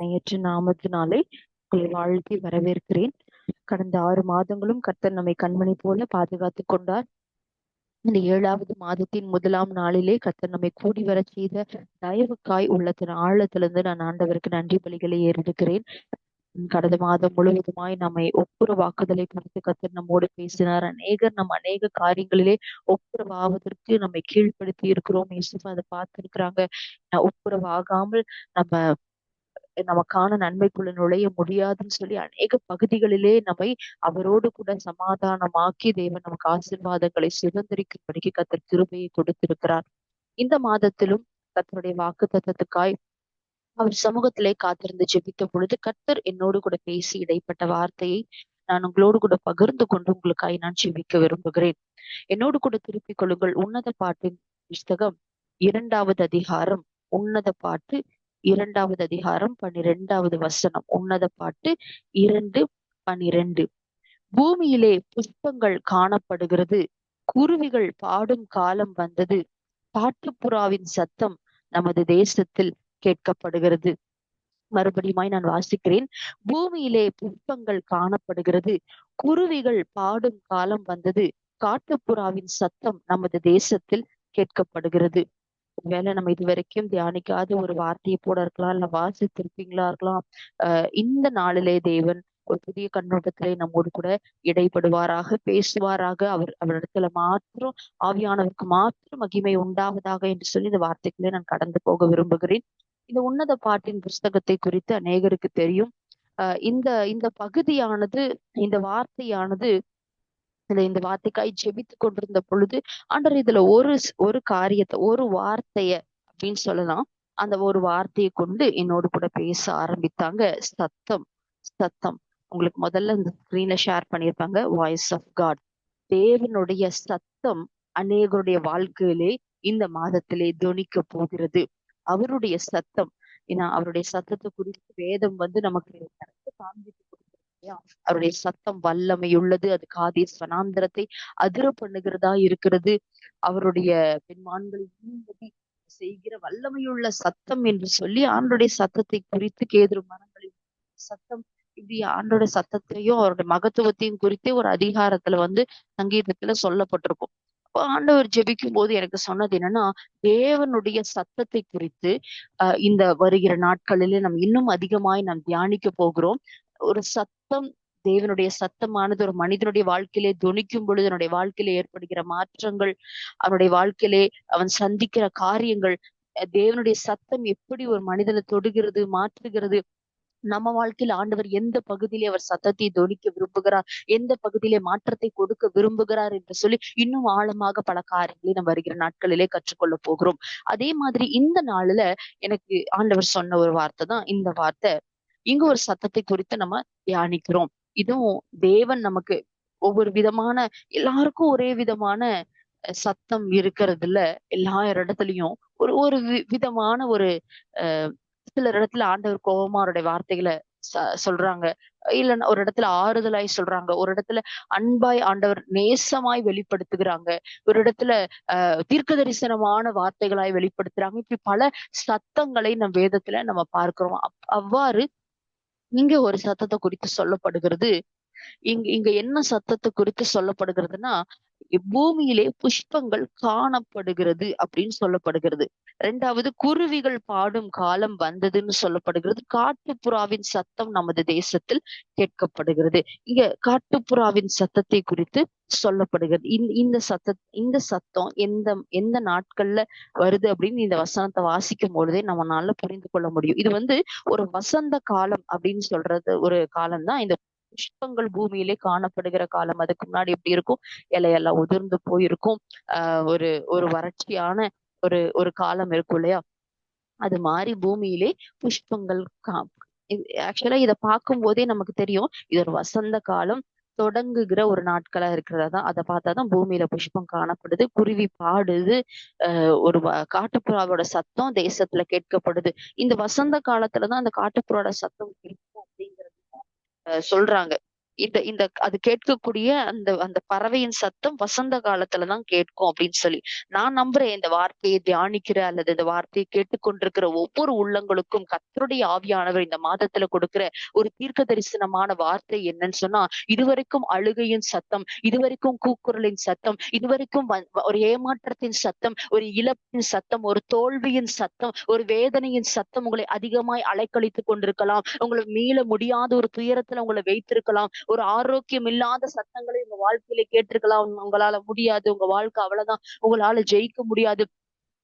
நேற்று நாமத்தினாலே உங்களை வாழ்த்தி வரவேற்கிறேன். கடந்த 6 மாதங்களும் கர்த்தர் நம்மை கண்மணி போல பாதுகாத்து கொண்டார். இந்த 7வது மாதத்தின் 1ஆம் நாளிலே கர்த்தர் நம்மை கூடி வர செய்த தயவுக்காய் உள்ளத்தின் ஆழத்திலிருந்து நான் ஆண்டவருக்கு நன்றி பலிகளை ஏறெடுக்கிறேன். கடந்த மாதம் முழுவதுமாய் நம்மை ஒப்புரவாக்குதலை குறித்து கர்த்தர் நம்மோடு பேசினார். அநேக காரியங்களிலே ஒப்புரவாவதற்கு நம்மை கீழ்ப்படுத்தி இருக்கிறோம். இயேசுவா அதை பார்த்திருக்கிறாங்க. ஒப்புரவாகாமல் நம்ம நமக்கான நன்மைக்குள்ள நுழைய முடியாதுன்னு சொல்லி அநேக பகுதிகளிலே நம்மை அவரோடு கூட சமாதானமாக்கி தேவன் நமக்கு ஆசீர்வாதங்களை சுதந்திரிக்கும்படிக்கு கர்த்தர் கிருபையை கொடுத்திருக்கிறார். இந்த மாதத்திலும் கர்த்தருடைய வாக்குத்தத்தத்துக்காய் அவர் சமூகத்திலே காத்திருந்து ஜெபித்த பொழுது கர்த்தர் என்னோடு கூட பேசி இடைப்பட்ட வார்த்தையை நான் உங்களோடு கூட பகிர்ந்து கொண்டு உங்களுக்காய் நான் ஜெபிக்க விரும்புகிறேன். என்னோடு கூட திருப்பிக் கொள்ளுங்கள். உன்னத பாட்டின் புஸ்தகம் 2வது அதிகாரம், உன்னத பாட்டு 2வது அதிகாரம் 12வது வசனம். உன்னத பாட்டு 2:12. பூமியிலே புஷ்பங்கள் காணப்படுகிறது, குருவிகள் பாடும் காலம் வந்தது, காட்டுப்புறாவின் சத்தம் நமது தேசத்தில் கேட்கப்படுகிறது. மறுபடியுமாய் நான் வாசிக்கிறேன். பூமியிலே புஷ்பங்கள் காணப்படுகிறது, குருவிகள் பாடும் காலம் வந்தது, காட்டுப்புறாவின் சத்தம் நமது தேசத்தில் கேட்கப்படுகிறது. ஒருவேளை நம்ம இது வரைக்கும் தியானிக்காத ஒரு வார்த்தையை போட இருக்கலாம், இல்ல வாசித்திருப்பீங்களா இருக்கலாம். இந்த நாளிலே தேவன் ஒரு புதிய கண்ணோட்டத்திலே நம்மோடு கூட இடைப்படுவாராக, பேசுவாராக. அவரிடத்துல மாத்திரம் ஆவியானவருக்கு மாத்திரம் மகிமை உண்டாவதாக என்று சொல்லி இந்த வார்த்தைக்குள்ளே நான் கடந்து போக விரும்புகிறேன். இந்த உன்னத பாட்டின் புஸ்தகத்தை குறித்து அநேகருக்கு தெரியும். இந்த இந்த பகுதியானது, இந்த வார்த்தையானது, இந்த வார்த்தைக்காய் ஜெபித்து கொண்டிருந்த பொழுது ஆண்டவர் இதுல ஒரு காரியத்தை, ஒரு வார்த்தைய அப்படின்னு சொல்லலாம், அந்த ஒரு வார்த்தையை கொண்டு என்னோடு கூட பேச ஆரம்பித்தாங்க. சத்தம். சத்தம். உங்களுக்கு முதல்ல இந்த ஸ்கிரீன்ல ஷேர் பண்ணியிருப்பாங்க, வாய்ஸ் ஆஃப் காட். தேவனுடைய சத்தம் அநேகருடைய வாழ்க்கையிலே இந்த மாதத்திலே தொனிக்க போகிறது. அவருடைய சத்தம். ஏன்னா அவருடைய சத்தத்தை குறித்து வேதம் நமக்கு காண்பித்து கொடுத்திருக்கு. அவருடைய சத்தம் வல்லமை உள்ளது, அது காதேஸ் வனாந்தரத்தை அதிர பண்ணுகிறதா இருக்கிறது. அவருடைய பெண்மான்களை செய்கிற வல்லமையுள்ள சத்தம் என்று சொல்லி ஆண்டோடைய சத்தத்தை குறித்து, கேதுரு மரங்களின் சத்தம், இப்படி ஆண்டோட சத்தத்தையும் அவருடைய மகத்துவத்தையும் குறித்து ஒரு அதிகாரத்துல சங்கீதத்துல சொல்லப்பட்டிருக்கும். ஆண்டவர் ஜெபிக்கும் போது எனக்கு சொன்னது என்னன்னா, தேவனுடைய சத்தத்தை குறித்து இந்த வருகிற நாட்களிலே நாம் இன்னும் அதிகமாய் நாம் தியானிக்க போகிறோம். ஒரு சத்தம், தேவனுடைய சத்தமானது ஒரு மனிதனுடைய வாழ்க்கையிலே தொனிக்கும் பொழுது அவனுடைய வாழ்க்கையில ஏற்படுகிற மாற்றங்கள், அவனுடைய வாழ்க்கையிலே அவன் சந்திக்கிற காரியங்கள், தேவனுடைய சத்தம் எப்படி ஒரு மனிதனை தொடுகிறது, மாற்றுகிறது. நம்ம வாழ்க்கையில ஆண்டவர் எந்த பகுதியிலே அவர் சத்தத்தை தொனிக்க விரும்புகிறார், எந்த பகுதியிலே மாற்றத்தை கொடுக்க விரும்புகிறார் என்று சொல்லி இன்னும் ஆழமாக பல காரியங்களை நம்ம வருகிற நாட்களிலே கற்றுக்கொள்ள போகிறோம். அதே மாதிரி இந்த நாள்ல எனக்கு ஆண்டவர் சொன்ன ஒரு வார்த்தை தான் இந்த வார்த்தை. இங்க ஒரு சத்தத்தை குறித்து நம்ம தியானிக்கிறோம். இதுவும் தேவன் நமக்கு ஒவ்வொரு விதமான, எல்லாருக்கும் ஒரே விதமான சத்தம் இருக்கிறது இல்ல. எல்லா இடத்துலயும் ஒரு ஒரு விதமான ஒரு சிலர் இடத்துல ஆண்டவர் கோபமா அவருடைய வார்த்தைகளை சொல்றாங்க, இல்லைன்னா ஒரு இடத்துல ஆறுதலாய் சொல்றாங்க, ஒரு இடத்துல அன்பாய் ஆண்டவர் நேசமாய் வெளிப்படுத்துகிறாங்க, ஒரு இடத்துல தீர்க்க தரிசனமான வார்த்தைகளாய் வெளிப்படுத்துறாங்க. இப்படி பல சத்தங்களை நம் வேதத்துல நம்ம பார்க்கிறோம். அவ்வாறு இங்க ஒரு சத்தத்தை குறித்து சொல்லப்படுகிறது. இங்க என்ன சத்தத்தை குறித்து சொல்லப்படுகிறதுனா, பூமியிலே புஷ்பங்கள் காணப்படுகிறது அப்படின்னு சொல்லப்படுகிறது. 2வது, குருவிகள் பாடும் காலம் வந்ததுன்னு சொல்லப்படுகிறது. காட்டுப்புறாவின் சத்தம் நமது தேசத்தில் கேட்கப்படுகிறது. இங்க காட்டுப்புறாவின் சத்தத்தை குறித்து சொல்லப்படுகிறது. இந்த சத்தம் எந்த நாட்கள்ல வருது அப்படின்னு இந்த வசனத்தை வாசிக்கும் பொழுதே நம்மளால புரிந்து கொள்ள முடியும். இது ஒரு வசந்த காலம் அப்படின்னு சொல்றது ஒரு காலம் தான். இந்த புஷ்பங்கள் பூமியிலே காணப்படுகிற காலம். அதுக்கு முன்னாடி எப்படி இருக்கும், இலையெல்லாம் உதிர்ந்து போயிருக்கும். ஒரு ஒரு வறட்சியான ஒரு காலம் இருக்கும் இல்லையா, அது மாதிரி பூமியிலே புஷ்பங்கள் ஆக்சுவலா இதை பார்க்கும் போதே நமக்கு தெரியும் இது ஒரு வசந்த காலம் தொடங்குகிற ஒரு நாட்களா இருக்கிறதா. அதை பார்த்தாதான் பூமியில புஷ்பம் காணப்படுது, குருவி பாடுது, ஒரு காட்டுப்புறாவோட சத்தம் தேசத்துல கேட்கப்படுது. இந்த வசந்த காலத்துலதான் அந்த காட்டுப்புறாவோட சத்தம் இருக்கும் அப்படிங்கிறது சொல்றாங்க. இந்த இந்த அது கேட்கக்கூடிய அந்த அந்த பறவையின் சத்தம் வசந்த காலத்துலதான் கேட்கும் அப்படின்னு சொல்லி நான் நம்புறேன். இந்த வார்த்தையை தியானிக்கிற அல்லது இந்த வார்த்தையை கேட்டுக்கொண்டிருக்கிற ஒவ்வொரு உள்ளங்களுக்கும் கர்த்தருடைய ஆவியானவர் இந்த மாதத்துல கொடுக்கிற ஒரு தீர்க்க தரிசனமான வார்த்தை என்னன்னு சொன்னா, இதுவரைக்கும் அழுகையின் சத்தம், இதுவரைக்கும் கூக்குரலின் சத்தம், இதுவரைக்கும் ஒரு ஏமாற்றத்தின் சத்தம், ஒரு இழப்பின் சத்தம், ஒரு தோல்வியின் சத்தம், ஒரு வேதனையின் சத்தம் உங்களை அதிகமாய் அலைக்கழித்துக் கொண்டிருக்கலாம். உங்களை மீள முடியாத ஒரு துயரத்துல உங்களை வைத்திருக்கலாம். ஒரு ஆரோக்கியம் இல்லாத சத்தங்களை உங்க வாழ்க்கையில கேட்டிருக்கலாம். உங்களால முடியாது, உங்க வாழ்க்கை அவ்வளவுதான், உங்களால ஜெயிக்க முடியாது,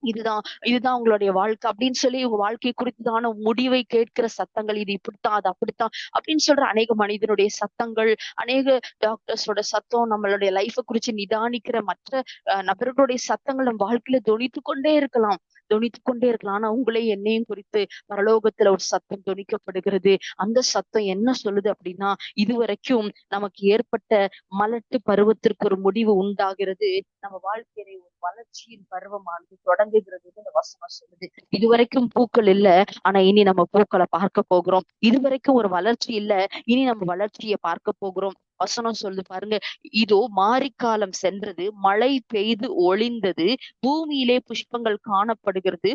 இதுதான் இதுதான் உங்களுடைய வாழ்க்கை அப்படின்னு சொல்லி உங்க வாழ்க்கை குறித்ததான முடிவை கேட்கிற சத்தங்கள், இது இப்படித்தான், அது அப்படித்தான் அப்படின்னு சொல்ற அநேக மனிதனுடைய சத்தங்கள், அநேக டாக்டர்ஸோட சத்தம், நம்மளுடைய லைஃப குறிச்சு நிதானிக்கிற மற்ற நபர்களுடைய சத்தங்கள் நம்ம வாழ்க்கையில தொனித்துக் கொண்டே இருக்கலாம். ஆனா உங்களே என்னையும் குறித்து பரலோகத்துல ஒரு சத்தம் தொனிக்கப்படுகிறது. அந்த சத்தம் என்ன சொல்லுது அப்படின்னா, இதுவரைக்கும் நமக்கு ஏற்பட்ட மலட்டு பருவத்திற்கு ஒரு முடிவு உண்டாகிறது. நம்ம வாழ்க்கையில ஒரு வளர்ச்சியின் பருவமானது தொடங்குகிறது இந்த வசனம் சொல்லுது. இதுவரைக்கும் பூக்கள் இல்ல, ஆனா இனி நம்ம பூக்களை பார்க்க போகிறோம். இதுவரைக்கும் ஒரு வளர்ச்சி இல்ல, இனி நம்ம வளர்ச்சியை பார்க்க போகிறோம். வசனம் சொல்லுது பாருங்க, இதோ மாரிக்காலம் சென்றது, மழை பெய்து ஒளிந்தது, பூமியிலே புஷ்பங்கள் காணப்படுகிறது,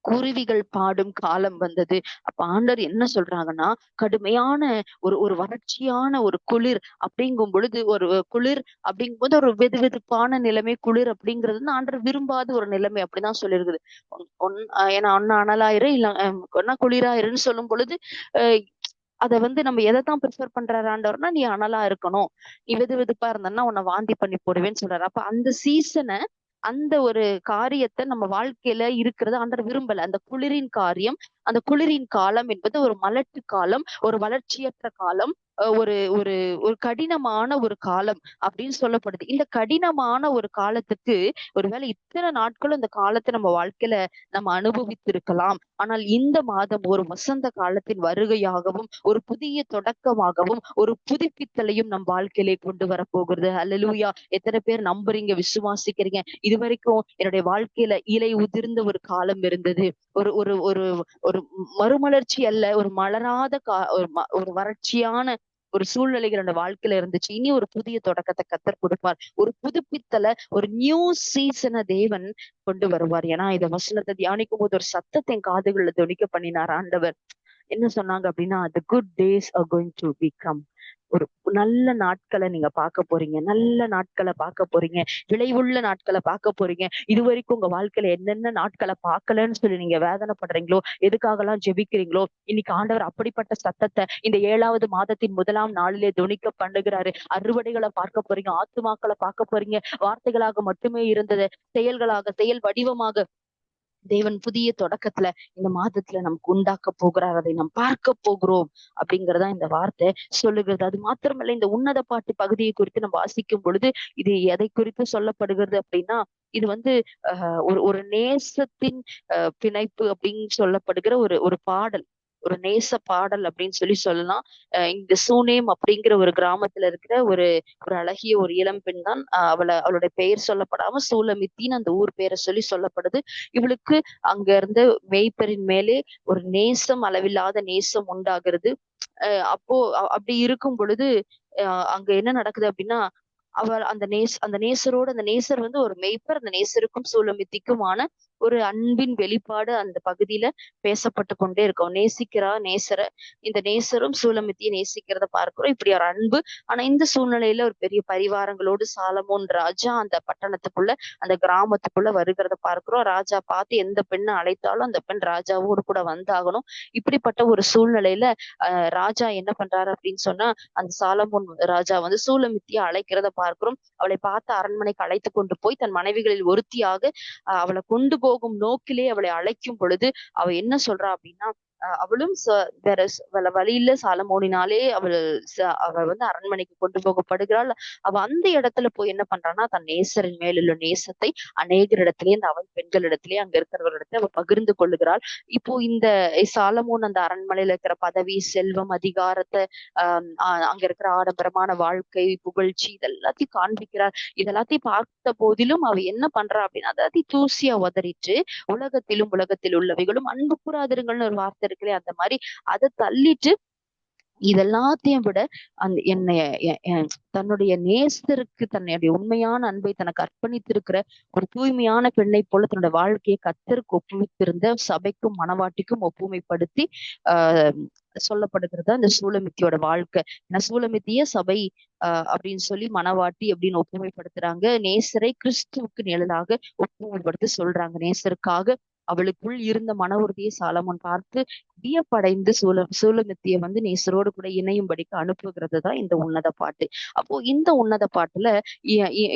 குருவிகள் பாடும் காலம் வந்தது. அப்ப ஆண்டவர் என்ன சொல்றாங்கன்னா, கடுமையான ஒரு ஒரு வறட்சியான ஒரு குளிர் அப்படிங்கும் பொழுது, ஒரு குளிர் அப்படிங்கும்போது ஒரு வெதுவெதுப்பான நிலைமை, குளிர் அப்படிங்கிறது வந்து ஆண்டவர் விரும்பாத ஒரு நிலைமை அப்படிதான் சொல்லியிருக்குது. ஏன்னா ஒன்னு அனலாயிரும் இல்ல ஒன்னா குளிராயிருன்னு சொல்லும் பொழுது அஹ் அத வந்து நம்ம எதைத்தான் ப்ரிஃபர் பண்றாரு ஆண்டவர்னா, நீ அனலா இருக்கணும், நீ வெது வெதுப்பா இருந்தன்னா உன்னை வாந்தி பண்ணி போடுவேன்னு சொல்றாரு. அப்ப அந்த சீசனை, அந்த ஒரு காரியத்தை நம்ம வாழ்க்கையில இருக்கிறது ஆண்டவர் விரும்பல. அந்த குளிரின் காரியம், அந்த குளிரின் காலம் என்பது ஒரு மலட்டு காலம், ஒரு வளர்ச்சியற்ற காலம், ஒரு ஒரு ஒரு கடினமான ஒரு காலம் அப்படின்னு சொல்லப்படுது. இந்த கடினமான ஒரு காலத்துக்கு ஒருவேளை இத்தனை நாட்களும் இந்த காலத்தை நம்ம வாழ்க்கையில நம்ம அனுபவித்திருக்கலாம். ஆனால் இந்த மாதம் ஒரு வசந்த காலத்தின் வருகையாகவும், ஒரு புதிய தொடக்கமாகவும், ஒரு புதுப்பித்தலையும் நம் வாழ்க்கையிலே கொண்டு வரப்போகிறது. அல்லேலூயா! எத்தனை பேர் நம்புறீங்க, விசுவாசிக்கிறீங்க? இதுவரைக்கும் என்னுடைய வாழ்க்கையில இலை உதிர்ந்த ஒரு காலம் இருந்தது. ஒரு ஒரு ஒரு ஒரு மறுமலர்ச்சி அல்ல, ஒரு மலராத ஒரு வறட்சியான ஒரு சூழ்நிலைகள் அந்த வாழ்க்கையில இருந்துச்சு. இனி ஒரு புதிய தொடக்கத்தை கர்த்தர் கொடுப்பார். ஒரு புதுப்பித்தல, ஒரு நியூ சீசனை தேவன் கொண்டு வருவார். ஏன்னா இந்த வசனத்தை தியானிக்கும் போது ஒரு சத்தத்தை என் காதுகள்ல தொனிக்க பண்ணினார் ஆண்டவர். என்ன சொன்னாங்க அப்படின்னா, the good days are going to become. ஒரு நல்ல நாட்களை நீங்க பார்க்க போறீங்க, நல்ல நாட்களை பார்க்க போறீங்க, விளைவுள்ள நாட்களை பார்க்க போறீங்க. இதுவரைக்கும் உங்க வாழ்க்கையில என்னென்ன நாட்களை பார்க்கலன்னு சொல்லி நீங்க வேதனைப்படுறீங்களோ, எதுக்காகலாம் ஜெபிக்கிறீங்களோ, இன்னைக்கு ஆண்டவர் அப்படிப்பட்ட சத்தத்தை இந்த 7வது மாதத்தின் 1ஆம் நாளிலே தொனிக்க பண்ணுகிறாரு. அறுவடைகளை பார்க்க போறீங்க, ஆத்துமாக்களை பார்க்க போறீங்க. வார்த்தைகளாக மட்டுமே இருந்தது செயல்களாக, செயல் வடிவமாக தேவன் புதிய தொடக்கத்துல இந்த மாதத்துல நமக்கு உண்டாக்க போகிறார். அதை நாம் பார்க்க போகிறோம் அப்படிங்கறதா இந்த வார்த்தை சொல்லுகிறது. அது மாத்திரமல்ல, இந்த உன்னத பாட்டு பகுதியை குறித்து நம்ம வாசிக்கும் பொழுது இது எதை குறித்து சொல்லப்படுகிறது அப்படின்னா, இது வந்து ஒரு ஒரு நேசத்தின் பிணைப்பு அப்படின்னு சொல்லப்படுகிற ஒரு ஒரு பாடல், ஒரு நேச பாடல் அப்படின்னு சொல்லி சொல்லலாம். இந்த சூனேம் அப்படிங்கிற ஒரு கிராமத்துல இருக்கிற ஒரு ஒரு அழகிய ஒரு இளம் பெண் தான். அவளுடைய பெயர் சொல்லப்படாம சூலமித்தின்னு அந்த ஊர் பேரை சொல்லி சொல்லப்படுது. இவளுக்கு அங்க இருந்த மேய்ப்பரின் மேலே ஒரு நேசம், அளவில்லாத நேசம் உண்டாகிறது. அப்போ அப்படி இருக்கும் பொழுது அங்க என்ன நடக்குது அப்படின்னா, அவர் அந்த நேசரோட, அந்த நேசர் வந்து ஒரு மேய்ப்பர், அந்த நேசருக்கும் சூலமித்திக்குமான ஒரு அன்பின் வெளிப்பாடு அந்த பகுதியில பேசப்பட்டு கொண்டே இருக்கும். நேசிக்கிறா நேசர, இந்த நேசரும் சூலமித்தியை நேசிக்கிறத பார்க்கிறோம். இப்படி ஒரு அன்பு. ஆனா இந்த சூழ்நிலையில ஒரு பெரிய பரிவாரங்களோடு சாலமோன் ராஜா அந்த பட்டணத்துக்குள்ள, அந்த கிராமத்துக்குள்ள வருகிறத பார்க்கிறோம். ராஜா பார்த்து எந்த பெண்ணை அழைத்தாலும் அந்த பெண் ராஜாவோடு கூட வந்தாகணும். இப்படிப்பட்ட ஒரு சூழ்நிலையில ராஜா என்ன பண்றாரு அப்படின்னு சொன்னா, அந்த சாலமோன் ராஜா வந்து சூலமித்தியை அழைக்கிறத பார்க்கிறோம். அவளை பார்த்து அரண்மனைக்கு அழைத்து கொண்டு போய் தன் மனைவிகளில் ஒருத்தியாக அவளை கொண்டு போகும் நோக்கிலே அவளை அழைக்கும் பொழுது அவ என்ன சொல்றா அப்படின்னா, அவளும் வேற வழியில சாலமோனினாலே அவள் வந்து அரண்மனைக்கு கொண்டு போகப்படுகிறாள். அவ அந்த இடத்துல போய் என்ன பண்றான்னா, தன் நேசரின் மேலுள்ள நேசத்தை அநேகரிடத்திலே, இந்த அவள் பெண்களிடத்திலே, அங்க இருக்கிறவர்களிடத்துல அவ பகிர்ந்து கொள்ளுகிறாள். இப்போ இந்த சாலமோன் அந்த அரண்மனையில இருக்கிற பதவி, செல்வம், அதிகாரத்தை, அங்க இருக்கிற ஆடம்பரமான வாழ்க்கை, புகழ்ச்சி, இதெல்லாத்தையும் காண்பிக்கிறார். இதெல்லாத்தையும் பார்த்த போதிலும் அவ என்ன பண்றா அப்படின்னா, அதாவது தூசியா உதறிட்டு, உலகத்தில் உள்ளவைகளும் அன்பு கூறாதிருங்கள்னு ஒரு வார்த்தை இருக்குல்லையா, அந்த மாதிரி அதை தள்ளிட்டு இதெல்லாத்தையும் விட அந்த என்னை தன்னுடைய நேசருக்கு தன்னுடைய உண்மையான அன்பை தனக்கு அர்ப்பணித்திருக்கிற ஒரு தூய்மையான பெண்ணை போல தன்னுடைய வாழ்க்கையை கர்த்தருக்கு ஒப்புவித்திருந்த சபைக்கும் மனவாட்டிக்கும் ஒப்புமைப்படுத்தி ஆஹ் சொல்லப்படுகிறது அந்த சூலமித்தியோட வாழ்க்கை. ஏன்னா சூலமித்திய சபை அப்படின்னு சொல்லி மனவாட்டி அப்படின்னு ஒப்புமைப்படுத்துறாங்க. நேசரை கிறிஸ்துவுக்கு நிழலாக ஒப்புமைப்படுத்தி சொல்றாங்க. நேசருக்காக அவளுக்குள் இருந்த மன உறுதியை சாலமோன் பார்த்து வியப்படைந்து சூலமித்திய நேசரோடு கூட இணையும்படிக்கு அனுப்புகிறது தான் இந்த உன்னத பாட்டு. அப்போ இந்த உன்னத பாட்டுல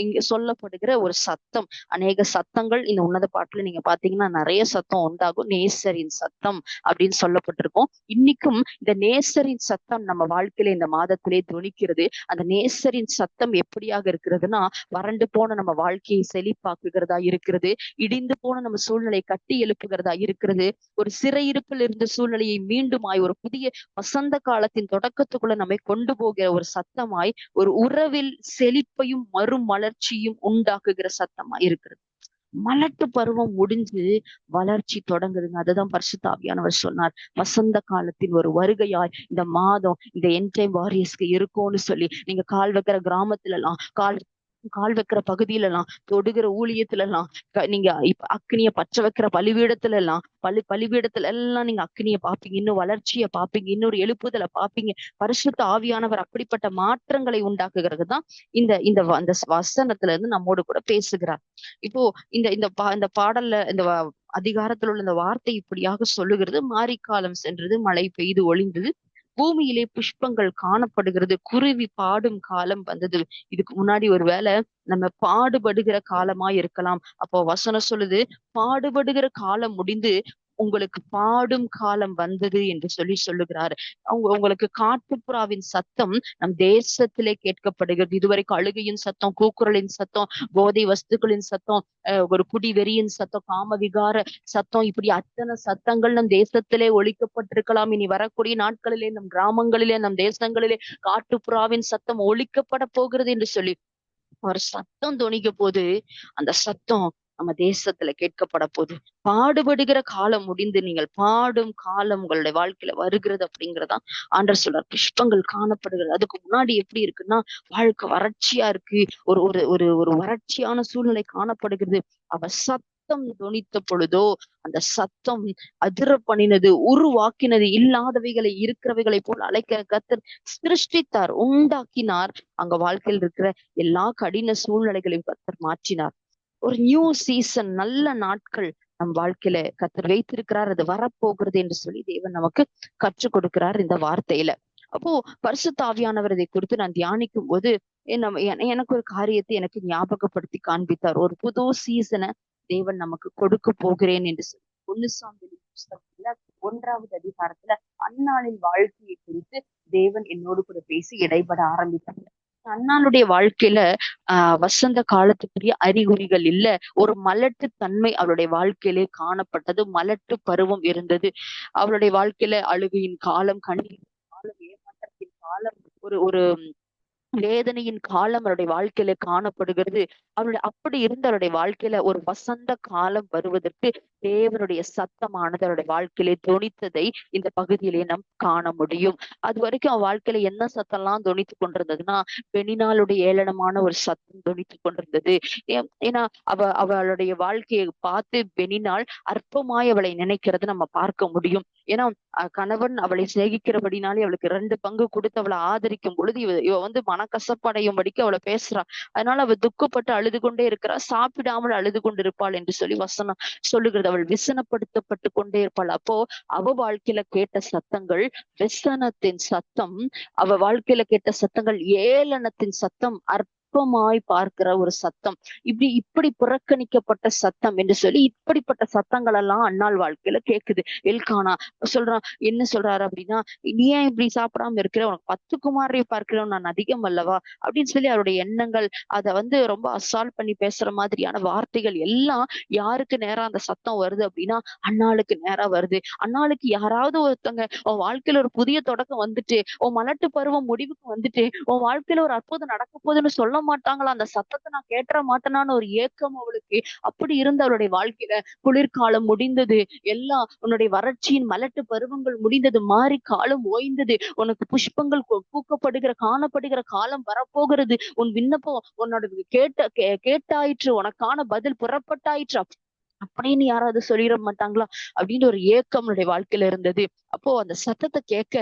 இங்க சொல்லப்படுகிற ஒரு சத்தம், அநேக சத்தங்கள் இந்த உன்னத பாட்டுல நீங்க பாத்தீங்கன்னா நிறைய சத்தம் உண்டாகும். நேசரின் சத்தம் அப்படின்னு சொல்லப்பட்டிருக்கும். இன்னைக்கும் இந்த நேசரின் சத்தம் நம்ம வாழ்க்கையில இந்த மாதத்திலே துணிக்கிறது. அந்த நேசரின் சத்தம் எப்படியாக இருக்கிறதுனா, வறண்டு போன நம்ம வாழ்க்கையை செழிப்பாக்குகிறதா இருக்கிறது. இடிந்து போன நம்ம சூழ்நிலை கட்டி எழுப்புகிறதா இருக்கிறது. ஒரு சிறையிருப்பில் இருந்த சூழ்நிலையை மீண்டுமாய் ஒரு புதிய வசந்த காலத்தின் தொடக்கத்துக்குள்ள நம்மை கொண்டு போகிற ஒரு சத்தமாய், ஒரு உறவில் செழிப்பையும் மறுமலர்ச்சியும் உண்டாக்குகிற சத்தமாய் இருக்கிறது. மலட்டு பருவம் முடிஞ்சு வளர்ச்சி தொடங்குதுங்க. அதுதான் பரிசுத்த ஆவியானவர் சொன்னார். வசந்த காலத்தின் ஒரு வருகையாய் இந்த மாதம் இந்த எண்ட் டைம் வாரியர்ஸ்க்கு இருக்கும்னு சொல்லி, நீங்க கால் வைக்கிற கிராமத்துல எல்லாம், கால் வைக்கிற பகுதியில எல்லாம், தொடுகிற ஊழியத்துல எல்லாம், நீங்க இப்ப அக்னிய பச்ச வைக்கிற பலிபீடத்துல எல்லாம், பலிபீடத்துல எல்லாம் நீங்க அக்னிய பாப்பீங்க. இன்னும் வளர்ச்சிய பாப்பீங்க. இன்னொரு எழுப்புதலை பாப்பீங்க. பரிசுத்த ஆவியானவர் அப்படிப்பட்ட மாற்றங்களை உண்டாக்குகிறது தான் இந்த இந்த அந்த வசனத்துல இருந்து நம்மோடு கூட பேசுகிறார். இப்போ இந்த இந்த பாடல்ல இந்த அதிகாரத்தில் உள்ள இந்த வார்த்தை இப்படியாக சொல்லுகிறது. மாரிக்காலம் சென்றது, மழை பெய்து ஒளிந்தது, பூமியிலே புஷ்பங்கள் காணப்படுகிறது, குருவி பாடும் காலம் வந்தது. இதுக்கு முன்னாடி ஒருவேளை நம்ம பாடுபடுகிற காலமா இருக்கலாம். அப்போ வசனம் சொல்லுது, பாடுபடுகிற காலம் முடிந்து உங்களுக்கு பாடும் காலம் வந்தது என்று சொல்லி சொல்லுகிறாரு. உங்களுக்கு காட்டுப்புறாவின் சத்தம் நம் தேசத்திலே கேட்கப்படுகிறது. இதுவரைக்கும் அழுகையின் சத்தம், கூக்குரலின் சத்தம், போதை வஸ்துக்களின் சத்தம், ஒரு குடி வெறியின் சத்தம், காமவிகார சத்தம், இப்படி அத்தனை சத்தங்கள் நம் தேசத்திலே ஒழிக்கப்பட்டிருக்கலாம். இனி வரக்கூடிய நாட்களிலே நம் கிராமங்களிலே நம் தேசங்களிலே காட்டுப்புறாவின் சத்தம் ஒழிக்கப்பட போகிறது என்று சொல்லி ஒரு சத்தம் தொனிக்க போது, அந்த சத்தம் நம்ம தேசத்துல கேட்கப்பட போகுது. பாடுபடுகிற காலம் முடிந்து நீங்கள் பாடும் காலம் உங்களுடைய வாழ்க்கையில வருகிறது அப்படிங்கிறதான் ஆண்டவர் சொல்றார். புஷ்பங்கள் காணப்படுகிறது. அதுக்கு முன்னாடி எப்படி இருக்குன்னா, வாழ்க்கை வறட்சியா இருக்கு. ஒரு ஒரு ஒரு ஒரு வறட்சியான சூழ்நிலை காணப்படுகிறது. அவ சத்தம் தொனித்த பொழுதோ, அந்த சத்தம் அதிர பண்ணினது, உருவாக்கினது, இல்லாதவைகளை இருக்கிறவைகளை போல் அழைக்க கர்த்தர் சிருஷ்டித்தார், உண்டாக்கினார். அங்க வாழ்க்கையில் இருக்கிற எல்லா கடின சூழ்நிலைகளையும் கர்த்தர் மாற்றினார். ஒரு நியூ சீசன், நல்ல நாட்கள் நம் வாழ்க்கையில கர்த்தர் வைத்திருக்கிறார். அது வரப்போகிறது என்று சொல்லி தேவன் நமக்கு கற்றுக் கொடுக்கிறார் இந்த வார்த்தையில. அப்போ பரிசுத்த ஆவியானவர் இதை குறித்து நான் தியானிக்கும் போது எனக்கு ஒரு காரியத்தை எனக்கு ஞாபகப்படுத்தி காண்பித்தார். ஒரு புது சீசனை தேவன் நமக்கு கொடுக்க போகிறேன் என்று சொல்லி 1 சாமுவேல் புஸ்தகத்துல 1வது அதிகாரத்துல அன்னாளின் வாழ்க்கையை குறித்து தேவன் என்னோடு கூட பேசி இடைபட ஆரம்பித்தார். அண்ணாளுடைய வாழ்க்கையில வசந்த காலத்துக்குரிய அறிகுறிகள் இல்ல. ஒரு மலட்டு தன்மை அவளுடைய வாழ்க்கையிலே காணப்பட்டது. மலட்டு பருவம் இருந்தது. அவளுடைய வாழ்க்கையில அழுகையின் காலம், கண்ணீரின் காலம், ஏமாற்றத்தின் காலம், ஒரு ஒரு வேதனையின் காலம் அவருடைய வாழ்க்கையில காணப்படுகிறது. அப்படி இருந்த அவருடைய வாழ்க்கையில ஒரு வசந்த காலம் வருவதற்கு தேவனுடைய சத்தமானது அவருடைய வாழ்க்கையிலே தொனித்ததை இந்த பகுதியிலே நாம் காண முடியும். அது வரைக்கும் அவன் வாழ்க்கையில என்ன சத்தம்லாம் தொனித்து கொண்டிருந்ததுன்னா, பெண்ணினாளுடைய ஏளனமான ஒரு சத்தம் தொனித்து கொண்டிருந்தது. ஏன்னா அவளுடைய வாழ்க்கையை பார்த்து பெண்ணினால் அற்பமாய் அவளை நினைக்கிறது நம்ம பார்க்க முடியும். ஏன்னா கணவன் அவளை சிநேகிக்கிறபடினாலே அவளுக்கு 2 பங்கு கொடுத்து அவளை ஆதரிக்கும் பொழுது இவ மனக்கசப்படையும்படிக்கு அவளை பேசுறா. அதனால அவள் துக்கப்பட்டு அழுது கொண்டே இருக்கிறா. சாப்பிடாமல் அழுது கொண்டிருப்பாள் என்று சொல்லி வசனம் சொல்லுகிறது. அவள் விசனப்படுத்தப்பட்டு கொண்டே இருப்பாள். அப்போ அவ வாழ்க்கையில கேட்ட சத்தங்கள் விசனத்தின் சத்தம், அவ வாழ்க்கையில கேட்ட சத்தங்கள் ஏளனத்தின் சத்தம், அற்பமாய் பார்க்கிற ஒரு சத்தம், இப்படி புறக்கணிக்கப்பட்ட சத்தம் என்று சொல்லி இப்படிப்பட்ட சத்தங்கள் எல்லாம் அன்னாள் வாழ்க்கையில கேக்குது. எல்கானா சொல்றான், என்ன சொல்றாரு அப்படின்னா, நீ ஏன் இப்படி சாப்பிடாம இருக்கிற, உனக்கு 10 குமாரை பார்க்கிறோம், நான் அதிகம் அல்லவா அப்படின்னு சொல்லி அவருடைய எண்ணங்கள், அதை ரொம்ப அசால்ட் பண்ணி பேசுற மாதிரியான வார்த்தைகள் எல்லாம் யாருக்கு நேரா அந்த சத்தம் வருது அப்படின்னா, அன்னாளுக்கு நேரா வருது. அன்னாளுக்கு யாராவது ஒருத்தவங்க உன் வாழ்க்கையில ஒரு புதிய தொடக்கம் வந்துட்டு, உன் மலட்டு பருவம் முடிவுக்கு வந்துட்டு, உன் வாழ்க்கையில ஒரு அற்புதம் நடக்க போகுதுன்னு சொல்ல சொல்ல மாட்டாங்களா, அந்த சத்தத்தை நான் கேட்டுற மாட்டேனான்னு ஒரு ஏக்கம் அவளுக்கு. அப்படி இருந்த அவளுடைய வாழ்க்கையில குளிர்காலம் முடிந்தது. எல்லாம் உன்னுடைய வறட்சியின் மலட்டு பருவங்கள் முடிந்தது. மாறி காலம் ஓய்ந்தது. உனக்கு புஷ்பங்கள் பூக்கப்படுகிற காணப்படுகிற காலம் வரப்போகிறது. உன் விண்ணப்பம் உன்னோட கேட்டாயிற்று. உனக்கான பதில் புறப்பட்டாயிற்று. அப்படின்னு யாராவது சொல்லிட மாட்டாங்களா? அப்படின்னு ஒரு ஏக்கம் நம்மளுடைய வாழ்க்கையில இருந்தது. அப்போ அந்த சத்தத்தை கேட்க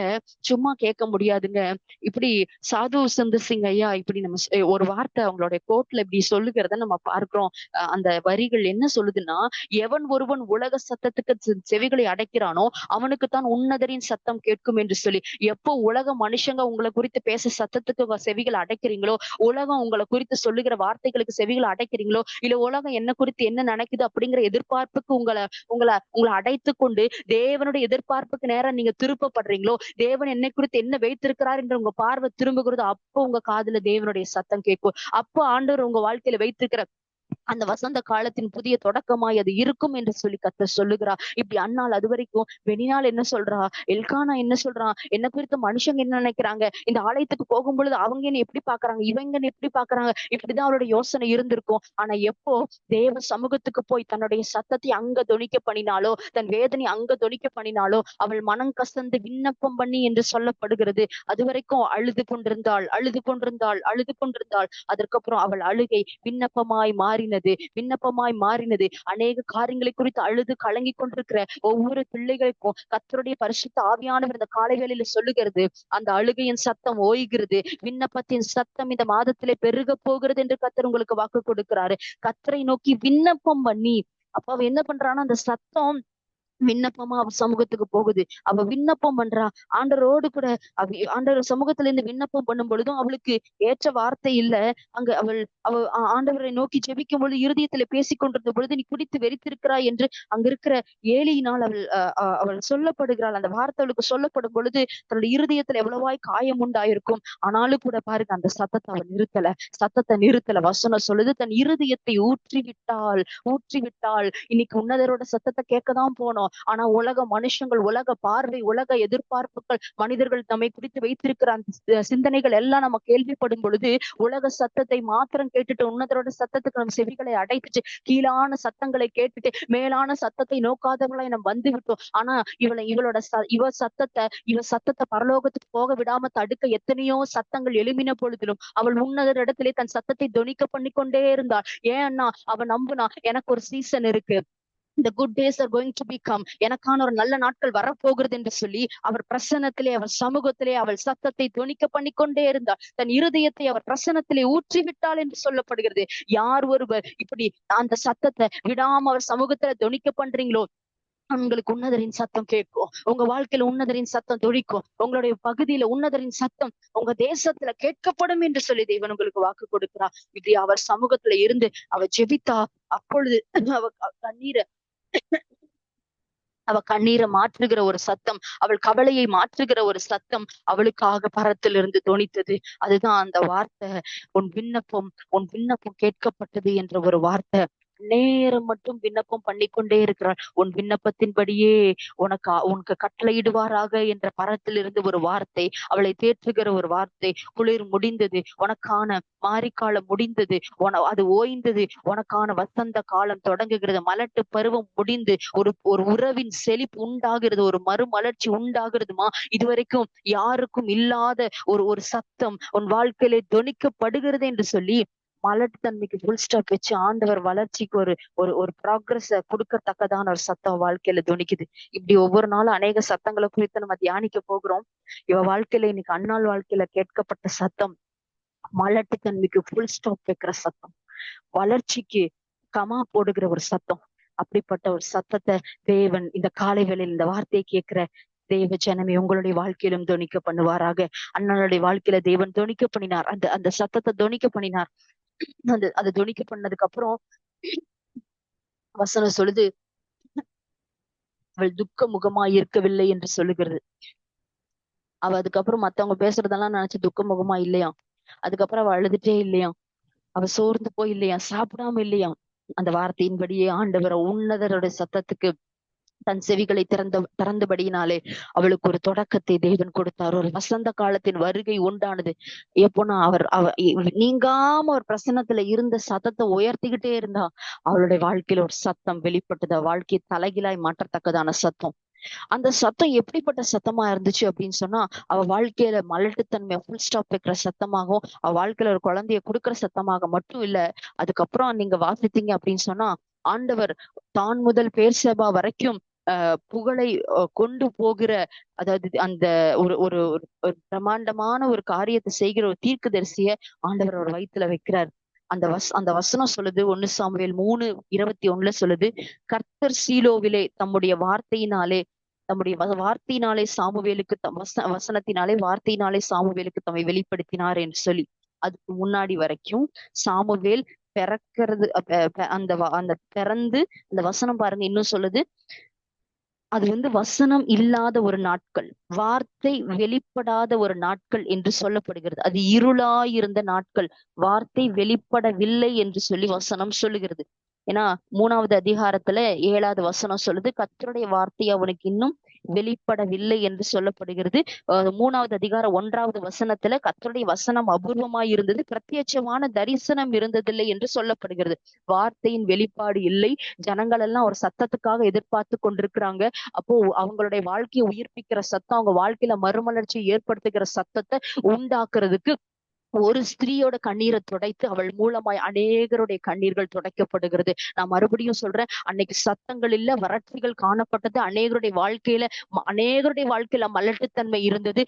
சும்மா கேட்க முடியாதுங்க. இப்படி சாது சுந்தர் சிங் ஐயா இப்படி நம்ம ஒரு வார்த்தை அவங்களுடைய கோட்ல இப்படி சொல்லுகிறத நம்ம பார்க்கிறோம். அந்த வரிகள் என்ன சொல்லுதுன்னா, எவன் ஒருவன் உலக சத்தத்துக்கு செவிகளை அடைக்கிறானோ அவனுக்குத்தான் உன்னதரின் சத்தம் கேட்கும் என்று சொல்லி. எப்போ உலக மனுஷங்க உங்களை குறித்து பேச சத்தத்துக்கு செவிகளை அடைக்கிறீங்களோ, உலகம் உங்களை குறித்து சொல்லுகிற வார்த்தைகளுக்கு செவிகளை அடைக்கிறீங்களோ, இல்ல உலகம் என்ன குறித்து என்ன நினைக்குது அப்படிங்கிற எதிர்பார்ப்புக்கு உங்களை உங்களை உங்களை அடைத்து கொண்டு தேவனுடைய எதிர்பார்ப்புக்கு நேரம் நீங்க திருப்பப்படுறீங்களோ, தேவன் என்னை குறித்து என்ன வைத்திருக்கிறார் என்று உங்க பார்வை திரும்புகிறதோ, அப்போ உங்க காதுல தேவனுடைய சத்தம் கேட்கும். அப்போ ஆண்டவர் உங்க வாழ்க்கையில வைத்திருக்கிற அந்த வசந்த காலத்தின் புதிய தொடக்கமாய் அது இருக்கும் என்று சொல்லி கர்த்தர் சொல்லுகிறா. இப்படி அண்ணாள் அது வரைக்கும் வெளிநாள் என்ன சொல்றா, எல்கானா என்ன சொல்றான், என்ன குறித்து மனுஷங்க என்ன நினைக்கிறாங்க, இந்த ஆலயத்துக்கு போகும் பொழுது அவங்க என்ன எப்படி பாக்குறாங்க, இவங்க எப்படி பாக்குறாங்க, இப்படிதான் அவளுடைய யோசனை இருந்திருக்கும். ஆனா எப்போ தேவ சமூகத்துக்கு போய் தன்னுடைய சத்தத்தை அங்க தொனிக்க பண்ணினாலோ, தன் வேதனை அங்க தொனிக்க பண்ணினாலோ, அவள் மனம் கசந்து விண்ணப்பம் பண்ணி என்று சொல்லப்படுகிறது. அது வரைக்கும் அழுது கொண்டிருந்தாள். அதற்கப்புறம் அவள் அழுகை விண்ணப்பமாய் மாறினது. அநேக காரியங்களை குறித்து அழுது கலங்கி கொண்டிருக்கிற ஒவ்வொரு பிள்ளைகளுக்கும் கர்த்தருடைய பரிசுத்த ஆவியானவர் இந்த காலை வேளையில சொல்லுகிறது, அந்த அழுகையின் சத்தம் ஓய்கிறது, விண்ணப்பத்தின் சத்தம் இந்த மாதத்திலே பெருக போகிறது என்று கர்த்தர் உங்களுக்கு வாக்கு கொடுக்கிறாரு. கர்த்தரை நோக்கி விண்ணப்பம் பண்ணி, அப்ப அவ என்ன பண்றான்னா, அந்த சத்தம் விண்ணப்பமா அவ சமூகத்துக்கு போகுது. அவ விண்ணப்பம் பண்றா. ஆண்டவரோடு கூட ஆண்டவர் சமூகத்துல இருந்து விண்ணப்பம் பண்ணும் பொழுதும் அவளுக்கு ஏற்ற வார்த்தை இல்ல. அங்க அவள் அவ ஆண்டவரை நோக்கி ஜெபிக்கும் பொழுது இருதயத்துல பேசிக் கொண்டிருந்த பொழுது, நீ குடித்து வெறித்திருக்கிறாய் என்று அங்க இருக்கிற ஏலியினால் அவள் சொல்லப்படுகிறாள். அந்த வார்த்தை அவளுக்கு சொல்லப்படும் பொழுது தன்னுடைய இருதயத்துல எவ்வளவாய் காயம் உண்டாயிருக்கும். ஆனாலும் கூட பாருங்க, அந்த சத்தத்தை நிறுத்தல. வசனம் சொல்லுது, தன் இருதயத்தை ஊற்றி விட்டாள். இன்னைக்கு உன்னதரோட சத்தத்தை கேட்கதான் போனோம். ஆனா உலக மனுஷங்கள், உலக பார்வை, உலக எதிர்பார்ப்புகள், மனிதர்கள் நம்மை குறித்து வைத்திருக்கிற அந்த சிந்தனைகள் எல்லாம் நம்ம கேள்விப்படும் பொழுது, உலக சத்தத்தை மாத்திரம் கேட்டுட்டு உன்னதரோட சத்தத்துக்கு நம்ம செவிகளை அடைத்துட்டு கீழான சத்தங்களை கேட்டுட்டு மேலான சத்தத்தை நோக்காதவர்களாய் நம்ம வந்து விட்டோம். ஆனா இவ சத்தத்தை பரலோகத்துக்கு போக விடாம தடுக்க எத்தனையோ சத்தங்கள் எழுமின பொழுதிலும் அவள் உன்னதர் இடத்திலே தன் சத்தத்தை தொனிக்க பண்ணிக்கொண்டே இருந்தாள். ஏன்னா அவ நம்புனா, எனக்கு ஒரு சீசன் இருக்கு, the good days are going to become, எனக்கான ஒரு நல்ல நாட்கள் வரப்போகிறது என்று சொல்லி அவர் பிரசன்னத்திலே, அவர் சமூகத்திலே அவள் சத்தத்தை தொனிக்க பண்ணிக்கொண்டே இருந்தார். தன் இருதயத்தை அவர் பிரசன்னத்திலே ஊற்றி விட்டாள் என்று சொல்லப்படுகிறது. யார் ஒருவர் இப்படி அந்த சத்தத்தை விடாம அவர் சமூகத்துல தொனிக்க பண்றீங்களோ, உங்களுக்கு உன்னதரின் சத்தம் கேட்கும். உங்க வாழ்க்கையில உன்னதரின் சத்தம் தொழிக்கும். உங்களுடைய பகுதியில உன்னதரின் சத்தம் உங்க தேசத்துல கேட்கப்படும் என்று சொல்லி தேவன் உங்களுக்கு வாக்கு கொடுக்கிறார். இப்படி அவர் சமூகத்துல இருந்து அவ ஜெபித்தா. அப்பொழுது அவ கண்ணீரை மாற்றுகிற ஒரு சத்தம், அவள் கவலையை மாற்றுகிற ஒரு சத்தம் அவளுக்காக பரத்திலிருந்து தொனித்தது. அதுதான் அந்த வார்த்தை, உன் விண்ணப்பம் கேட்கப்பட்டது என்ற ஒரு வார்த்தை. நேரம் மட்டும் விண்ணப்பம் பண்ணிக்கொண்டே இருக்கிறாள். உன் விண்ணப்பத்தின்படியே உனக்கு கட்டளையிடுவாராக என்ற பரத்திலிருந்து ஒரு வார்த்தை, அவளை தேற்றுகிற ஒரு வார்த்தை. குளிர் முடிந்தது, உனக்கான மாரிக்காலம் முடிந்தது, அது ஓய்ந்தது, உனக்கான வசந்த காலம் தொடங்குகிறது. மலட்டு பருவம் முடிந்து ஒரு உறவின் செழிப்பு உண்டாகிறது, ஒரு மறுமலர்ச்சி உண்டாகிறதுமா. இதுவரைக்கும் யாருக்கும் இல்லாத ஒரு சத்தம் உன் வாழ்க்கையிலே தொனிக்கப்படுகிறது என்று சொல்லி மலட்டு தன்மைக்கு ஃபுல் ஸ்டாப் வச்சு ஆண்டவர் வளர்ச்சிக்கு ஒரு ஒரு ஒரு ப்ராக்ரஸ் கொடுக்கத்தக்கதான ஒரு சத்தம் வாழ்க்கையில துணிக்குது. இப்படி ஒவ்வொரு நாளும் அநேக சத்தங்களை குறித்து நம்ம தியானிக்க போகிறோம். இவ வாழ்க்கையில இன்னைக்கு அன்னாள் வாழ்க்கையில கேட்கப்பட்ட சத்தம் மலட்டு தன்மைக்கு ஃபுல் ஸ்டாப் வைக்கிற சத்தம், வளர்ச்சிக்கு கமா போடுகிற ஒரு சத்தம். அப்படிப்பட்ட ஒரு சத்தத்தை தேவன் இந்த காலை வேளையில் இந்த வார்த்தையை கேட்கிற தேவ ஜனமே உங்களுடைய வாழ்க்கையிலும் தொனிக்க பண்ணுவாராக. அண்ணனுடைய வாழ்க்கையில தேவன் தொனிக்க பண்ணினார். அந்த சத்தத்தை தொனிக்க பண்ணினார். அதை தொனிக்க பண்ணதுக்கு அப்புறம் வசனம் சொல்லுது, அவள் துக்க முகமாய் இருக்கவில்லை என்று சொல்லுகிறது. அவ அதுக்கப்புறம் மத்தவங்க பேசுறதெல்லாம் நினைச்சு துக்க முகமா இல்லையா. அதுக்கப்புறம் அவ அழுதுட்டே இல்லையா, அவ சோர்ந்து போய் இல்லையா, சாப்பிடாம இல்லையா. அந்த வார்த்தையின்படியே ஆண்டவர் உன்னதருடைய சத்தத்துக்கு தன் செவிகளை திறந்தபடியினாலே அவளுக்கு ஒரு தொடக்கத்தை தேவன் கொடுத்தார். ஒரு வசந்த காலத்தின் வருகை உண்டானது. எப்போனா நீங்காம ஒரு பிரசன்னத்துல இருந்த சத்தத்தை உயர்த்திக்கிட்டே இருந்தா அவளுடைய வாழ்க்கையில ஒரு சத்தம் வெளிப்பட்டது. வாழ்க்கை தலைகீழாய் மாற்றத்தக்கதான சத்தம். அந்த சத்தம் எப்படிப்பட்ட சத்தமா இருந்துச்சு அப்படின்னு சொன்னா, அவ வாழ்க்கையில மலட்டுத்தன்மையை ஃபுல் ஸ்டாப் வைக்கிற சத்தமாகவும், அவ வாழ்க்கையில ஒரு குழந்தைய கொடுக்கிற சத்தமாக மட்டும் இல்ல. அதுக்கப்புறம் நீங்க வாசித்தீங்க அப்படின்னு சொன்னா, ஆண்டவர் தான் முதல் பேர்சேபா வரைக்கும் புகழை கொண்டு போகிற, அதாவது அந்த ஒரு ஒரு ஒரு பிரம்மாண்டமான ஒரு காரியத்தை செய்கிற ஒரு தீர்க்கதரிசிய ஆண்டவர் அவர் வயித்துல வைக்கிறார். அந்த வசனம் சொல்லுது, 1 சாமுவேல் 3:21 சொல்லுது, கர்த்தர் சீலோவிலே தம்முடைய வார்த்தையினாலே சாமுவேலுக்கு வார்த்தையினாலே சாமுவேலுக்கு தம்மை வெளிப்படுத்தினார் என்று சொல்லி. அதுக்கு முன்னாடி வரைக்கும் சாமுவேல் பிறக்கிறது, அந்த பிறந்து அந்த வசனம் பாருங்க இன்னும் சொல்லுது, அது வசனம் இல்லாத ஒரு நாட்கள், வார்த்தை வெளிப்படாத ஒரு நாட்கள் என்று சொல்லப்படுகிறது. அது இருளாயிருந்த நாட்கள், வார்த்தை வெளிப்படவில்லை என்று சொல்லி வசனம் சொல்லுகிறது. ஏன்னா 3வது அதிகாரத்துல 7வது வசனம் சொல்லுது, கர்த்தருடைய வார்த்தை அவனுக்கு இன்னும் வெளிப்படவில்லை என்று சொல்லப்படுகிறது. 3வது அதிகாரம் 1வது வசனத்துல கர்த்தருடைய வசனம் அபூர்வமாய் இருந்தது, பிரத்யட்சமான தரிசனம் இருந்ததில்லை என்று சொல்லப்படுகிறது. வார்த்தையின் வெளிப்பாடு இல்லை. ஜனங்கள் எல்லாம் ஒரு சத்தத்துக்காக எதிர்பார்த்து கொண்டிருக்கிறாங்க. அப்போ அவங்களுடைய வாழ்க்கையை உயிர்ப்பிக்கிற சத்தம், அவங்க வாழ்க்கையில மறுமலர்ச்சியை ஏற்படுத்துகிற சத்தத்தை உண்டாக்குறதுக்கு ஒரு ஸ்திரீயோட கண்ணீரை துடைத்து அவள் மூலமாய் அநேகருடைய கண்ணீர்கள் துடைக்கப்படுகிறது. நான் மறுபடியும் சொல்றேன், அன்னைக்கு சத்தங்கள் இல்ல, வறட்சிகள் காணப்பட்டது. அநேகருடைய வாழ்க்கையில மலட்டுத்தன்மை இருந்தது.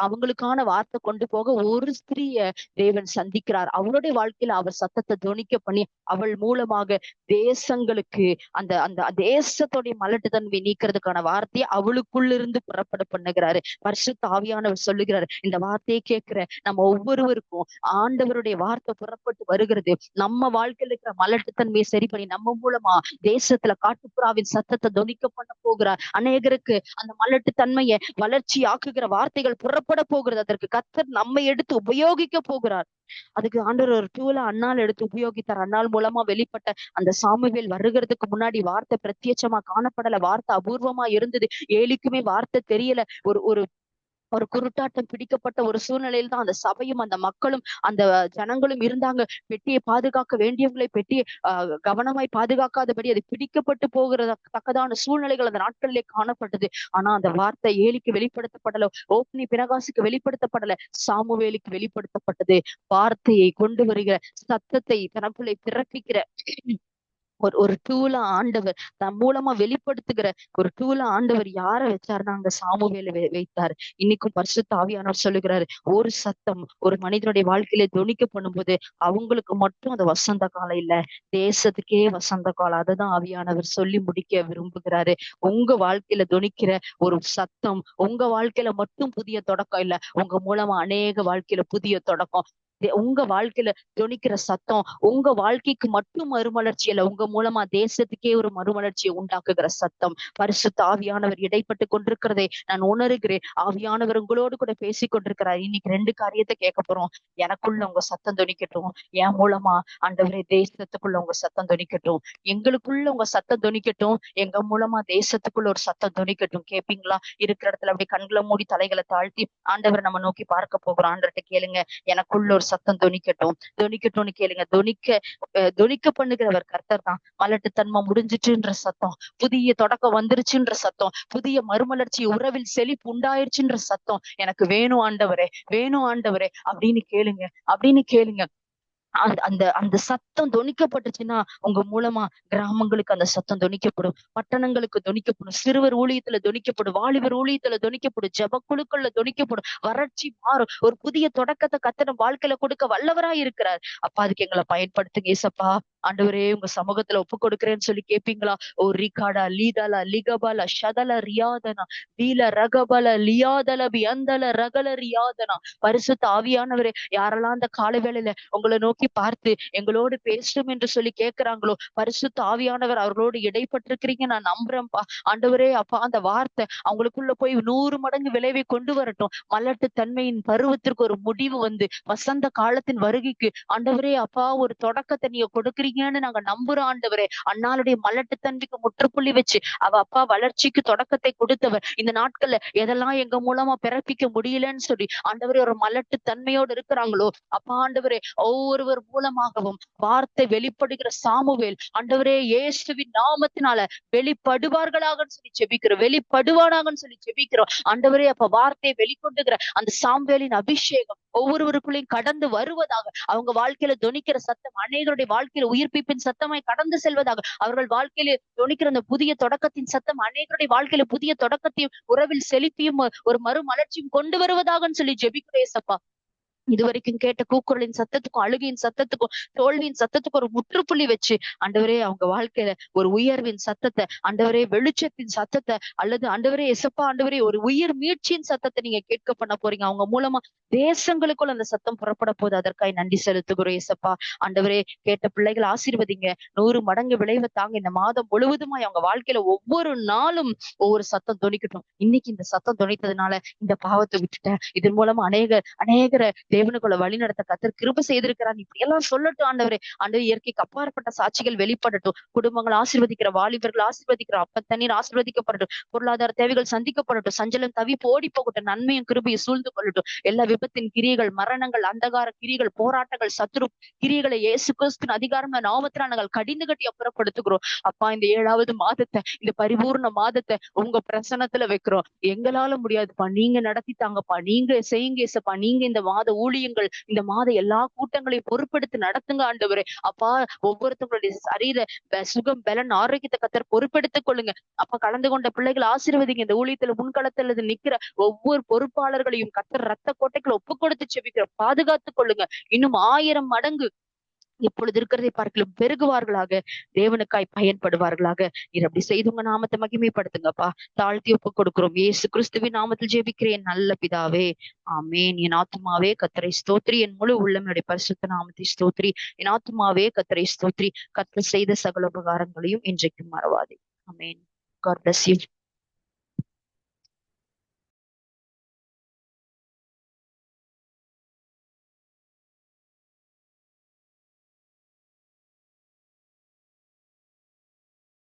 அவங்களுக்கான வார்த்தை கொண்டு போக ஒரு ஸ்திரீய தேவன் சந்திக்கிறார். அவளுடைய வாழ்க்கையில அவர் சத்தத்தை துணிக்க பண்ணி அவள் மூலமாக தேசங்களுக்கு அந்த அந்த தேசத்துடைய மலட்டுத்தன்மை நீக்கிறதுக்கான வார்த்தையை அவளுக்குள்ள இருந்து புறப்பட பண்ணுகிறாரு. பரிசுத்த ஆவியானவர் சொல்லுகிறாரு, இந்த வார்த்தையை கேட்கிற நம்ம ஒவ்வொருவருக்கும் ஆண்டவருடைய வார்த்தை புறப்பட்டு வருகிறது. நம்ம வாழ்க்கையில இருக்கிற மலட்டுத்தன்மையை சரி பண்ணி நம்ம மூலமா தேசத்துல காட்டுப்புறாவின் சத்தத்தை தொனிக்க பண்ண போகிறார். அநேகருக்கு அந்த மலட்டுத்தன்மையை வளர்ச்சி ஆக்குகிற வார்த்தைகள் புறப்பட போகிறது. அதற்கு கர்த்தர் நம்மை எடுத்து உபயோகிக்க போகிறார். அதுக்கு ஆண்டவர் ஒரு டூலை அண்ணால் எடுத்து உபயோகித்தார். அண்ணால் மூலமா வெளிப்பட்ட அந்த சாமுவேல் வருகிறதுக்கு முன்னாடி வார்த்தை பிரத்யட்சமா காணப்படல, வார்த்தை அபூர்வமா இருந்தது. ஏலிக்குமே வார்த்தை தெரியல. ஒரு ஒரு ஒரு குருட்டாட்டம் பிடிக்கப்பட்ட ஒரு சூழ்நிலையில் தான் அந்த சபையும் அந்த மக்களும் அந்த ஜனங்களும் இருந்தாங்க. பெட்டியை பாதுகாக்க வேண்டியவங்களை பெட்டியை கவனமாய் பாதுகாக்காதபடி அது பிடிக்கப்பட்டு போகிற தக்கதான சூழ்நிலைகள் அந்த நாட்களிலே காணப்பட்டது. ஆனா அந்த வார்த்தை ஏலிக்கு வெளிப்படுத்தப்படல, ஓப்னி பினகாசுக்கு வெளிப்படுத்தப்படல, சாமுவேலுக்கு வெளிப்படுத்தப்பட்டது. வார்த்தையை கொண்டு வருகிற, சத்தத்தை தனக்குள்ளே பிறப்பிக்கிற ஒரு டூல ஆண்டவர் தன் மூலமா வெளிப்படுத்துகிற ஒரு டூல ஆண்டவர் யார வச்சாருன்னா அங்க சாமுவேல வைத்தாரு. இன்னைக்கும் பரிசுத்த ஆவியானவர் சொல்லுகிறாரு, ஒரு சத்தம் ஒரு மனிதனுடைய வாழ்க்கையில தொனிக்க பண்ணும்போது அவங்களுக்கு மட்டும் அது வசந்த காலம் இல்ல, தேசத்துக்கே வசந்த காலம். அதுதான் ஆவியானவர் சொல்லி முடிக்க விரும்புகிறாரு. உங்க வாழ்க்கையில தொனிக்கிற ஒரு சத்தம் உங்க வாழ்க்கையில மட்டும் புதிய தொடக்கம் இல்ல, உங்க மூலமா அநேக வாழ்க்கையில புதிய தொடக்கம். உங்க வாழ்க்கையில தொனிக்கிற சத்தம் உங்க வாழ்க்கைக்கு மட்டும் மறுமலர்ச்சி இல்ல, உங்க மூலமா தேசத்துக்கே ஒரு மறுமலர்ச்சியை உண்டாக்குகிற சத்தம். பரிசுத்த ஆவியானவர் இடைப்பட்டு கொண்டிருக்கிறதை நான் உணர்கிறேன். ஆவியானவர் உங்களோடு கூட பேசி கொண்டிருக்கிறார். இன்னைக்கு 2 காரியத்தை கேட்க போறோம். எனக்குள்ள உங்க சத்தம் தொனிக்கட்டும், என் மூலமா ஆண்டவரே தேசத்துக்குள்ள உங்க சத்தம் தொனிக்கட்டும், எங்களுக்குள்ள உங்க சத்தம் தொனிக்கட்டும், எங்க மூலமா தேசத்துக்குள்ள ஒரு சத்தம் தொனிக்கட்டும். கேப்பீங்களா? இருக்கிற இடத்துல அப்படியே கண்களை மூடி தலைகளை தாழ்த்தி ஆண்டவர் நம்ம நோக்கி பார்க்க போகிறோம். ஆண்டவர்கிட்ட கேளுங்க, எனக்குள்ள ஒரு சத்தம் தொனிக்கட்டும்னு கேளுங்க. தொனிக்க பண்ணுகிறவர் கர்த்தர் தான். மலட்டுத்தன்மை முடிஞ்சிச்சுன்ற சத்தம், புதிய தொடக்கம் வந்துருச்சுன்ற சத்தம், புதிய மறுமலர்ச்சி உறவில் செழிப்பு உண்டாயிருச்சுன்ற சத்தம் எனக்கு வேணும் ஆண்டவரே, வேணும் ஆண்டவரே அப்படின்னு கேளுங்க. அந்த அந்த சத்தம் தொனிக்கப்பட்டுச்சுன்னா உங்க மூலமா கிராமங்களுக்கு அந்த சத்தம் தொனிக்கப்படும், பட்டணங்களுக்கு தொனிக்கப்படும், சிறுவர் ஊழியத்துல தொனிக்கப்படும், வாலிபர் ஊழியத்துல தொனிக்கப்படும், ஜெப குழுக்கள்ல தொனிக்கப்படும். வறட்சி மாறும். ஒரு புதிய தொடக்கத்தை கர்த்தர் வாழ்க்கையில கொடுக்க வல்லவராய் இருக்கிறார். அப்பா அதுக்கு எங்களை பயன்படுத்துங்க ஏசப்பா. ஆண்டவரே உங்க சமூகத்துல ஒப்பு கொடுக்கிறேன்னு சொல்லி கேப்பீங்களா? ஓ ரிகாடா லீதலா லிகபல ஷதல ரியாதனா வீல ரகபல லியாதல பியந்தல ரகல ரியாதனா. பரிசுத்த ஆவியானவரே, யாரெல்லாம் அந்த கால வேளையில உங்களை நோக்கி பார்த்து எங்களோடு பேசணும் என்று சொல்லி கேட்கிறாங்களோ, பரிசுத்த ஆவியானவர் அவர்களோடு இடைப்பட்டிருக்கிறீங்க நான் நம்புறேன்ப்பா. ஆண்டவரே அப்பா, அந்த வார்த்தை அவங்களுக்குள்ள போய் 100 மடங்கு விளைவை கொண்டு வரட்டும். மலட்டு தன்மையின் பருவத்திற்கு ஒரு முடிவு வந்து வசந்த காலத்தின் வருகைக்கு ஆண்டவரே அப்பா ஒரு தொடக்கத்தை நீங்க கொடுக்குறீங்க செய்வீங்கன்னு நாங்க நம்புறோம் ஆண்டவரே. அண்ணாளுடைய மலட்டுத்தன்மைக்கு முற்றுப்புள்ளி வச்சு அவ அப்பா வளர்ச்சிக்கு தொடக்கத்தை கொடுத்தவர். இந்த நாட்கள்ல எதெல்லாம் எங்க மூலமா பிறப்பிக்க முடியலன்னு சொல்லி ஆண்டவரே ஒரு மலட்டு தன்மையோடு இருக்கிறாங்களோ அப்பா ஆண்டவரே, ஒவ்வொருவர் மூலமாகவும் வார்த்தை வெளிப்படுகிற சாமுவேல் ஆண்டவரே இயேசுவின் நாமத்தினால வெளிப்படுவார்களாகன்னு சொல்லி ஜெபிக்கிறோம். வெளிப்படுவானாகன்னு சொல்லி ஜெபிக்கிறோம் ஆண்டவரே. அப்ப வார்த்தையை வெளிக்கொண்டுகிற அந்த சாமுவேலின் அபிஷேகம் ஒவ்வொருவருக்குள்ளேயும் கடந்து வருவதாக, அவங்க வாழ்க்கையில தொனிக்கிற சத்தம் அநேகருடைய வாழ்க்கையில உயிர்ப்பிப்பின் சத்தமாய் கடந்து செல்வதாக, அவர்கள் வாழ்க்கையில தொனிக்கிற அந்த புதிய தொடக்கத்தின் சத்தம் அநேகருடைய வாழ்க்கையில புதிய தொடக்கத்தையும் உறவில் செழிப்பியும் ஒரு மறுமலர்ச்சியும் கொண்டு வருவதாகன்னு சொல்லி ஜெபிக்கிறேன் ஏசப்பா. இதுவரைக்கும் கேட்ட கூக்குரலின் சத்தத்துக்கும் அழுகையின் சத்தத்துக்கும் தோல்வியின் சத்தத்துக்கும் ஒரு முற்றுப்புள்ளி வச்சு ஆண்டவரே அவங்க வாழ்க்கையில ஒரு உயர்வின் சத்தத்தை ஆண்டவரே, வெளிச்சத்தின் சத்தத்தை அல்லது ஆண்டவரே எசப்பா ஆண்டவரே ஒரு உயிர் மீட்சியின் சத்தத்தை நீங்க கேட்க பண்ண போறீங்க. அவங்க மூலமா தேசங்களுக்குள்ள அந்த சத்தம் புறப்பட போது அதற்காக நன்றி செலுத்துகிறோம் ஏசப்பா. ஆண்டவரே, கேட்ட பிள்ளைகள் ஆசீர்வதிங்க, 100 மடங்கு விளைவை தாங்க. இந்த மாதம் முழுவதுமாய் அவங்க வாழ்க்கையில ஒவ்வொரு நாளும் ஒவ்வொரு சத்தம் துணிக்கட்டும். இன்னைக்கு இந்த சத்தம் துணித்ததுனால இந்த பாவத்தை விட்டுட்டேன், இதன் மூலமா அநேகர தேவனுக்குள்ள வழி நடத்த கத்தர் கிருபை செய்திருக்கிறார், இப்படி எல்லாம் சொல்லட்டும் ஆண்டவரே. ஆண்டவர் இயற்கைக்கு அப்பாற்பட்ட சாட்சிகள் வெளிப்படட்டும். குடும்பங்கள் ஆசீர்வதிக்கிற, வாலிபர்கள் ஆசீர்வதிக்கிற, அப்பத்தண்ணீர் ஆசீர்வதிக்கப்படட்டும். பொருளாதார தேவைகள் சந்திக்கப்படட்டும். சஞ்சலம் தவிப்பு ஓடி போகட்டும். நன்மையும் கிருபையும் சூழ்ந்து கொள்ளட்டும். எல்லா விபத்தின் கிரியைகள், மரணங்கள், அந்தகார கிரிகள், போராட்டங்கள், சத்துரு கிரியைகளை இயேசு கிறிஸ்துவின் அதிகாரம் நாமத்தினால் நாங்கள் கடிந்து கட்டி அப்புறப்படுத்துகிறோம். அப்பா, இந்த 7வது மாதத்தை, இந்த பரிபூர்ண மாதத்தை உங்க பிரசனத்துல வைக்கிறோம். எங்களால முடியாதுப்பா, நீங்க நடத்தி தாங்கப்பா, நீங்க செய்யுங்க ஏசப்பா. நீங்க இந்த மாத ஊழியங்கள், இந்த மாத எல்லா கூட்டங்களையும் பொறுப்பெடுத்து நடத்துங்க ஆண்டவரே. அப்பா, ஒவ்வொருத்தவங்களுடைய சரீர சுகம், பலன், ஆரோக்கியத்தை கத்தர் பொறுப்பெடுத்துக் கொள்ளுங்க. அப்ப கலந்து கொண்ட பிள்ளைகள் ஆசீர்வதிங்க. இந்த ஊழியத்துல முன்களத்துல நிக்கிற ஒவ்வொரு பொறுப்பாளர்களையும் கத்தர் ரத்த கோட்டைக்குள்ள ஒப்பு கொடுத்து செபிக்கிற, பாதுகாத்துக் கொள்ளுங்க. இன்னும் 1000 மடங்கு இப்பொழுது இருக்கிறதை பார்க்கலும் பெருகுவார்களாக, தேவனுக்காய் பயன்படுவார்களாக. நீர் அப்படி செய்து உங்க நாமத்தை மகிமைப்படுத்துங்கப்பா. தாழ்த்தி ஒப்பு கொடுக்கிறோம். இயேசு கிறிஸ்துவின் நாமத்தில் ஜெபிக்கிறேன் நல்ல பிதாவே, ஆமேன். என் ஆத்துமாவே கத்தரை ஸ்தோத்ரி, என் முழு உள்ளம் என்னுடைய பரிசுத்த நாமத்தை ஸ்தோத்ரி. என் ஆத்துமாவே கத்தரை ஸ்தோத்ரி, கத்தர் செய்த சகல உபகாரங்களையும் இன்றைக்கும் மறவாதே. ஆமேன். God bless you.